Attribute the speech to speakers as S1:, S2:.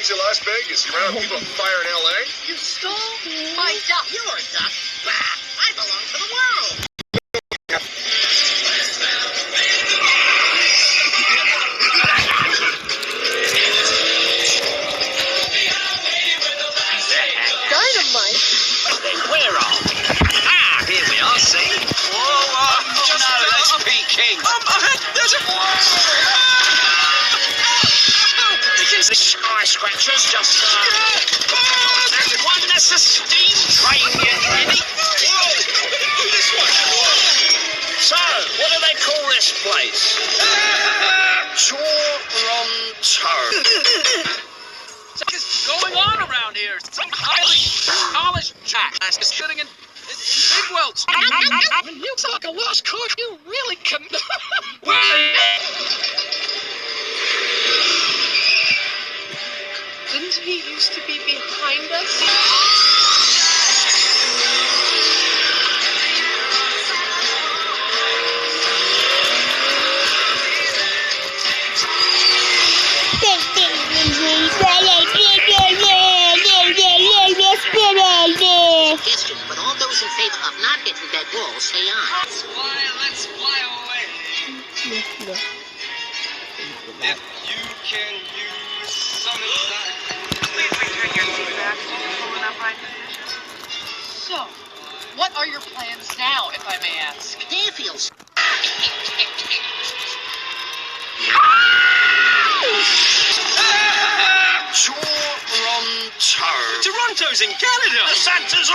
S1: crazy Las Vegas. You ran out of people on fire in L.A.?
S2: You stole my duck.
S3: You're a duck. Bah! I belong to the world.
S2: Dynamite?
S3: Then we're off. Ah, here we are, see? Whoa, that's peaking. There's a... The skyscrapers just, there's one that's a steam train, you idiot. This one. So, what do they call this place? Toronto.
S4: What's going on around here? Some highly polished jack is sitting in big welts. When you talk a lost cause, you really can.
S2: Didn't he used to be behind us?
S3: Suggestion, but all those in favor of not hitting dead walls say aye.
S4: Let's fly away. If you can use some inside.
S5: Please return your seat back to the full enough right position.
S2: So, what are your plans now, if I may ask?
S3: There feels... Toronto.
S4: Toronto's in Canada.
S3: The Santa's all